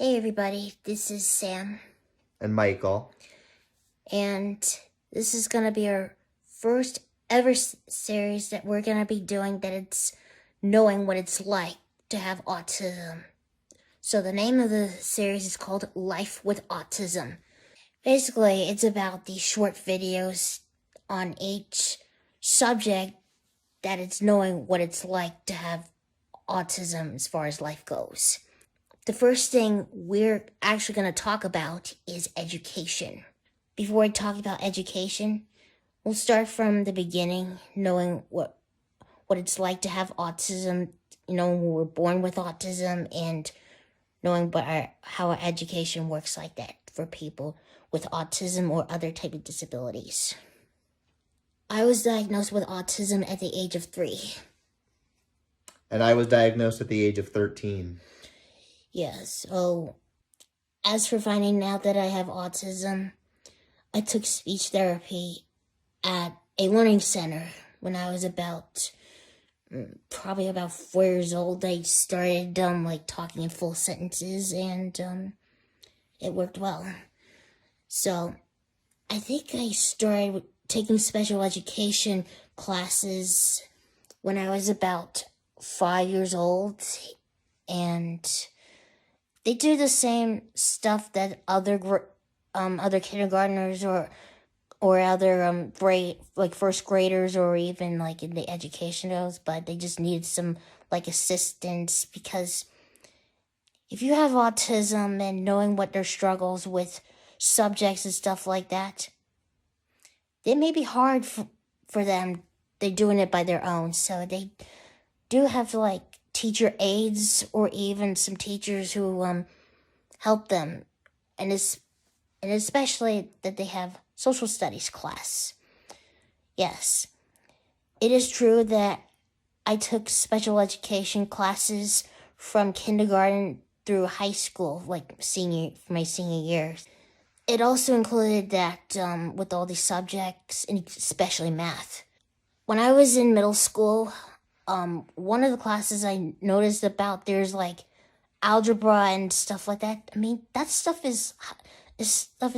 Hey everybody, this is Sam, And Michael. and this is going to be our first ever series that we're going to be doing that it's knowing what it's like to have autism. So the name of the series is called Life with Autism. Basically, it's about these short videos on each subject that it's knowing what it's like to have autism as far as life goes. The first thing we're actually going to talk about is education. Before I talk about education, we'll start from the beginning, knowing what it's like to have autism, when we're born with autism, and knowing how our education works like that for people with autism or other type of disabilities. I was diagnosed with autism at the age of 3. And I was diagnosed at the age of 13. Yeah, so as for finding out that I have autism, I took speech therapy at a learning center when I was probably about 4 years old. I started talking in full sentences, and it worked well. So I think I started taking special education classes when I was about 5 years old, and they do the same stuff that other kindergartners or other first graders, or even in the education goes, but they just need some assistance, because if you have autism and knowing what their struggles with subjects and stuff like that, it may be hard for them. They're doing it by their own, so they do have teacher aides or even some teachers who help them, and especially that they have social studies class. Yes, it is true that I took special education classes from kindergarten through high school, my senior year. It also included that with all these subjects, and especially math. When I was in middle school, one of the classes I noticed about, there's algebra and stuff like that. I mean, that stuff is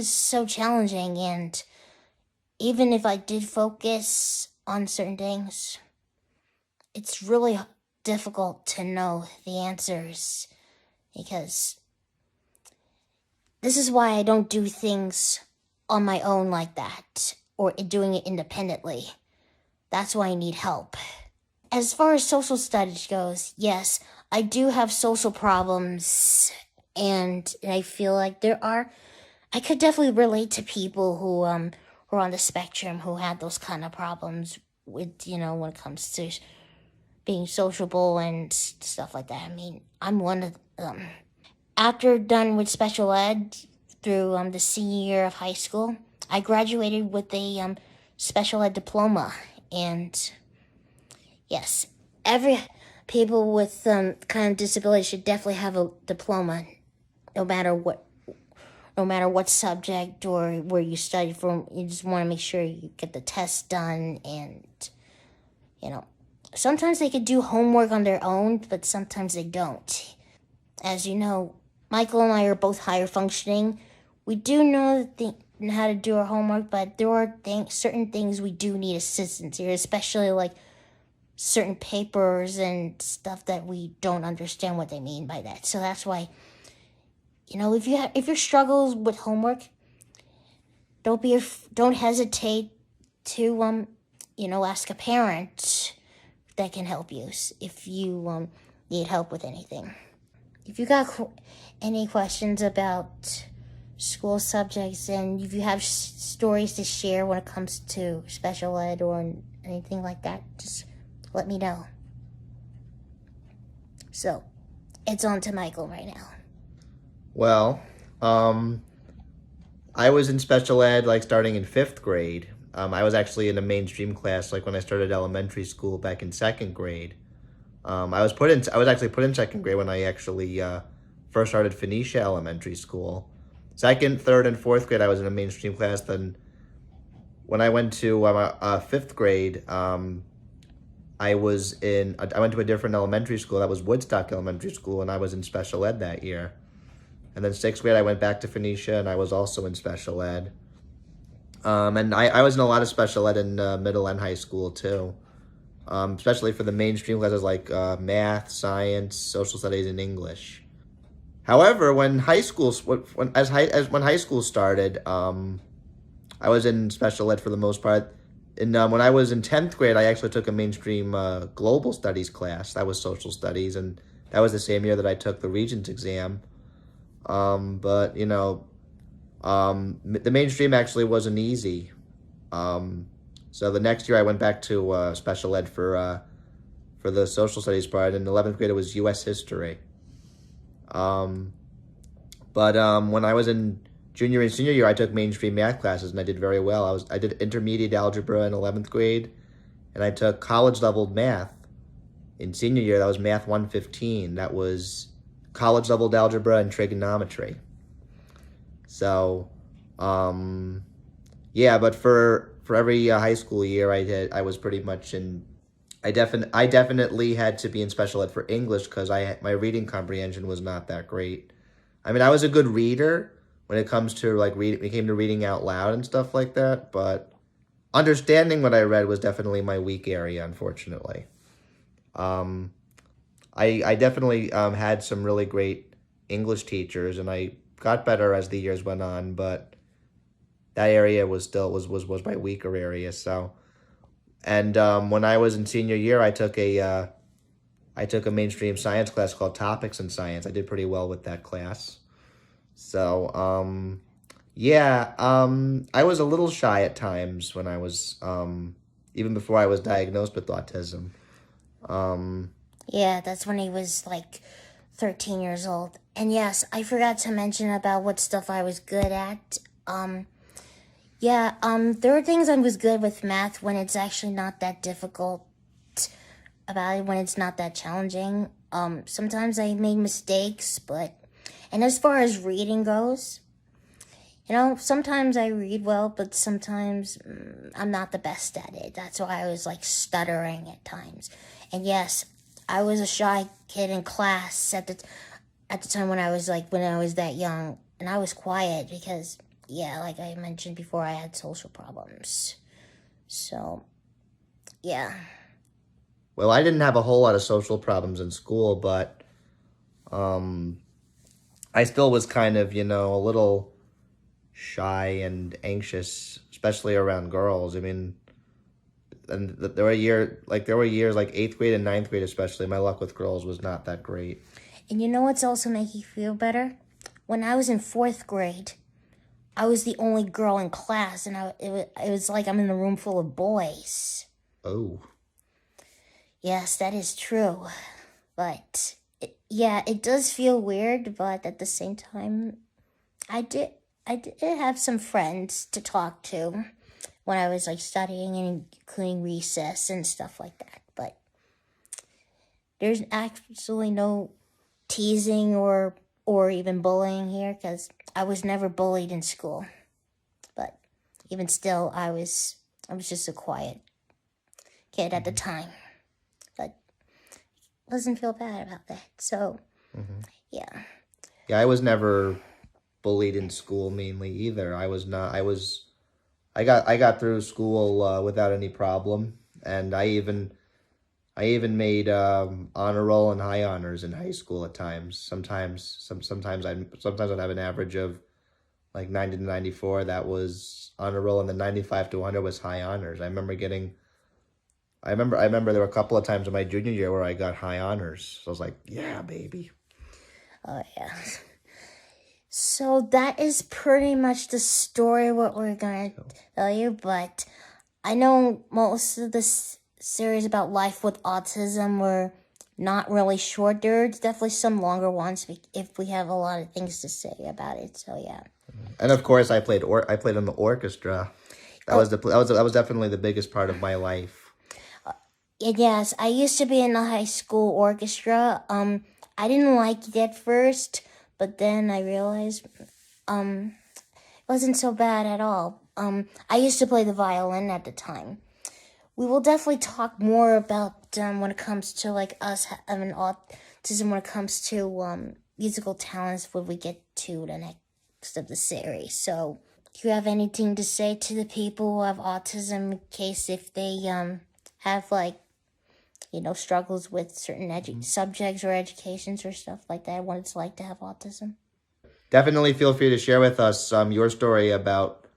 so challenging, and even if I did focus on certain things, it's really difficult to know the answers, because this is why I don't do things on my own like that, or doing it independently. That's why I need help. As far as social studies goes, yes, I do have social problems, and I feel like I could definitely relate to people who are on the spectrum, who had those kind of problems with, when it comes to being sociable and stuff like that. I mean, I'm one of them. After done with special ed through the senior year of high school, I graduated with a special ed diploma. And yes, every people with kind of disability should definitely have a diploma, no matter what subject or where you study from. You just want to make sure you get the test done, and sometimes they could do homework on their own, but sometimes they don't. As you know, Michael and I are both higher functioning. We do know how to do our homework, but there are certain things we do need assistance here, especially certain papers and stuff that we don't understand what they mean by that. So that's why, if your struggles with homework, don't hesitate to ask a parent that can help you if you need help with anything. If you got any questions about school subjects, and if you have stories to share when it comes to special ed or anything like that, just let me know. So, it's on to Michael right now. Well, I was in special ed starting in 5th grade. I was actually in a mainstream class when I started elementary school back in 2nd grade. I was actually put in 2nd grade when I actually first started Phoenicia Elementary School. 2nd, 3rd, and 4th grade I was in a mainstream class. Then when I went to 5th grade, I went to a different elementary school. That was Woodstock Elementary School, and I was in special ed that year. And then sixth grade, I went back to Phoenicia, and I was also in special ed. And I was in a lot of special ed in middle and high school too, especially for the mainstream classes like math, science, social studies, and English. However, when high school started, I was in special ed for the most part. And when I was in 10th grade, I actually took a mainstream global studies class. That was social studies, and that was the same year that I took the Regents exam. But the mainstream actually wasn't easy. So the next year I went back to special ed for the social studies part. In 11th grade, it was U.S. history. Um, but when I was in junior and senior year, I took mainstream math classes and I did very well. I did intermediate algebra in 11th grade, and I took college level math in senior year. That was math 115. That was college level algebra and trigonometry. So, yeah, but for every high school year, I was pretty much in. I definitely had to be in special ed for English because my reading comprehension was not that great. I mean, I was a good reader when it comes to like reading. When it came to reading out loud and stuff like that, but understanding what I read was definitely my weak area, unfortunately. Um, I definitely had some really great English teachers, and I got better as the years went on, but that area was still was my weaker area. So, and when I was in senior year, I took a mainstream science class called Topics in Science. I did pretty well with that class. So, yeah, I was a little shy at times when I was even before I was diagnosed with autism. Um, Yeah, that's when he was like 13 years old. And yes, I forgot to mention about what stuff I was good at. There are things I was good with math when it's actually not that difficult about it, when it's not that challenging. Sometimes I made mistakes, and as far as reading goes, sometimes I read well, but sometimes I'm not the best at it. That's why I was like stuttering at times. And yes, I was a shy kid in class at the time when I was that young, and I was quiet because, yeah, like I mentioned before, I had social problems. So, yeah. well, I didn't have a whole lot of social problems in school, but um, I still was kind of, a little shy and anxious, especially around girls. I mean, and there were years like eighth grade and ninth grade, especially. My luck with girls was not that great. And you know what's also making you feel better? When I was in fourth grade, I was the only girl in class, and it was like I'm in a room full of boys. Oh, Yes, that is true. But, it does feel weird, but at the same time, I did, I did have some friends to talk to when I was like studying and including recess and stuff like that. But there's absolutely no teasing or even bullying here because I was never bullied in school. But even still, I was just a quiet kid at the hmm time. But doesn't feel bad about that. So hmm yeah. yeah, I was never bullied in school mainly either. I was not. I got through school without any problem, and I even made honor roll and high honors in high school at times. Sometimes I'd have an average of like 90 to 94. That was honor roll, and then 95 to 100 was high honors. I remember there were a couple of times in my junior year where I got high honors. So I was like, yeah, baby. Oh yeah. So that is pretty much the story what we're gonna So, tell you, but I know most of this series about life with autism were not really short. There's definitely some longer ones if we have a lot of things to say about it. So yeah. and of course, I played in the orchestra. Oh, That was definitely the biggest part of my life. and yes, I used to be in the high school orchestra. I didn't like it at first, but then I realized it wasn't so bad at all. I used to play the violin at the time. We will definitely talk more about when it comes to like us having autism when it comes to musical talents when we get to the next of the series. So, do you have anything to say to the people who have autism in case if they have like struggles with certain subjects or educations or stuff like that, what it's like to have autism? Definitely feel free to share with us your story about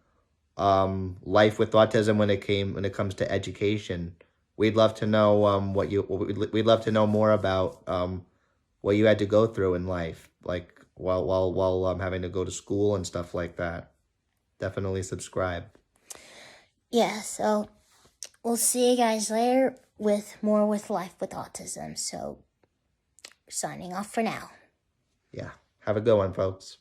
life with autism when it comes to education. We'd love to know we'd love to know more about what you had to go through in life, like while having to go to school and stuff like that. Definitely subscribe. Yeah, so we'll see you guys later with more with life with autism. So signing off for now. Yeah. Have a good one, folks.